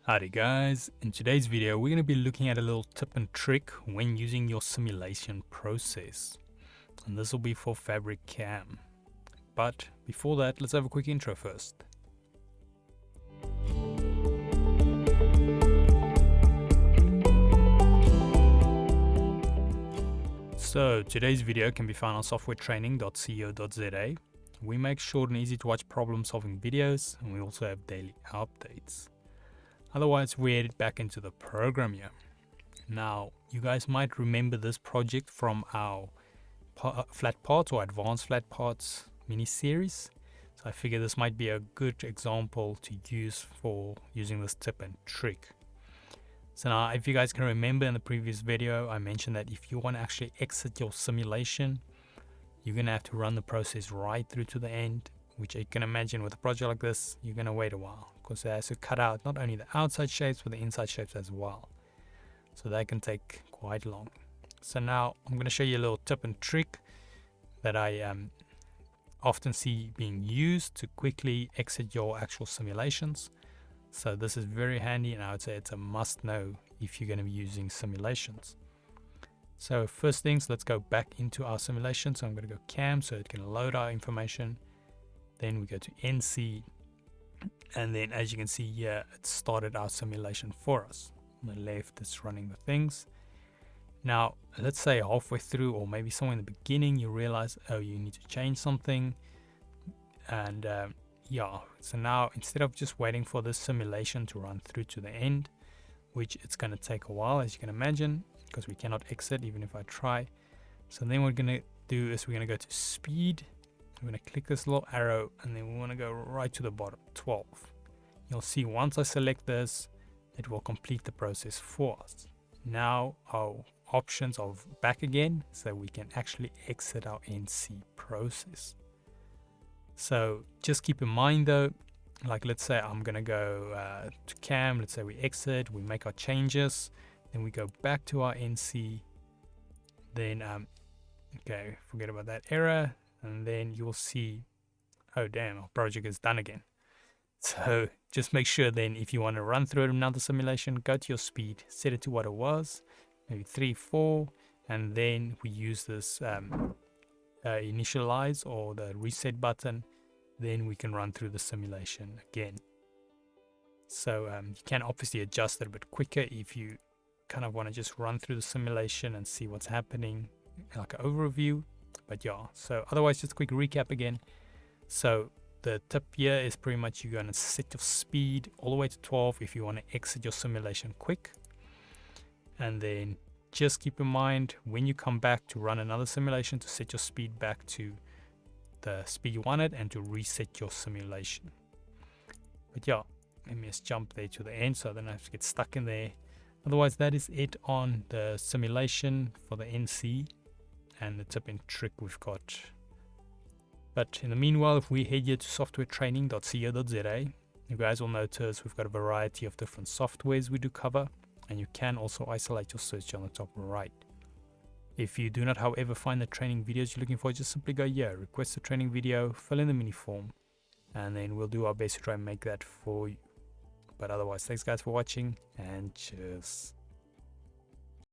Howdy guys, in today's video we're going to be looking at a little tip and trick when using your simulation process, and this will be for FabriCAM. But before that, let's have a quick intro first. So today's video can be found on softwaretraining.co.za. We make short and easy to watch problem solving videos, and we also have daily updates. Otherwise, we head back into the program here. Now, you guys might remember this project from our flat parts or advanced flat parts mini series. So I figure this might be a good example to use for using this tip and trick. So now, if you guys can remember in the previous video, I mentioned that if you want to actually exit your simulation, you're going to have to run the process right through to the end, which you can imagine with a project like this, you're going to wait a while because it has to cut out not only the outside shapes but the inside shapes as well. So that can take quite long. So now I'm going to show you a little tip and trick that I often see being used to quickly exit your actual simulations. So this is very handy, and I would say it's a must know if you're going to be using simulations. So first things, let's go back into our simulation. So I'm going to go CAM so it can load our information. Then we go to NC, and then as you can see here, it started our simulation for us. On the left, it's running the things. Now, let's say halfway through, or maybe somewhere in the beginning, you realize, oh, you need to change something. And yeah, so now instead of just waiting for this simulation to run through to the end, which it's going to take a while, as you can imagine, because we cannot exit even if I try. So then what we're going to do is we're going to go to speed. We're going to click this little arrow, and then we want to go right to the bottom, 12. You'll see once I select this, it will complete the process for us. Now our options are back again, so we can actually exit our NC process. So just keep in mind though, like let's say I'm going to go to CAM, let's say we exit, we make our changes, then we go back to our NC, then okay, forget about that error. And then you'll see, oh damn, our project is done again. So just make sure then, if you want to run through another simulation, go to your speed, set it to what it was, maybe 3, 4, and then we use this initialize or the reset button. Then we can run through the simulation again. So you can obviously adjust it a bit quicker if you kind of want to just run through the simulation and see what's happening, like an overview. But yeah, so otherwise, just a quick recap again. So the tip here is pretty much you're going to set your speed all the way to 12 if you want to exit your simulation quick. And then just keep in mind when you come back to run another simulation to set your speed back to the speed you wanted and to reset your simulation. But yeah, let me just jump there to the end so I don't have to get stuck in there. Otherwise, that is it on the simulation for the NC and the tip and trick we've got. But in the meanwhile, if we head here to softwaretraining.co.za, you guys will notice we've got a variety of different softwares we do cover, and you can also isolate your search on the top right. If you do not, however, find the training videos you're looking for, just simply go here, request a training video, fill in the mini form, and then we'll do our best to try and make that for you. But otherwise, thanks guys for watching, and cheers.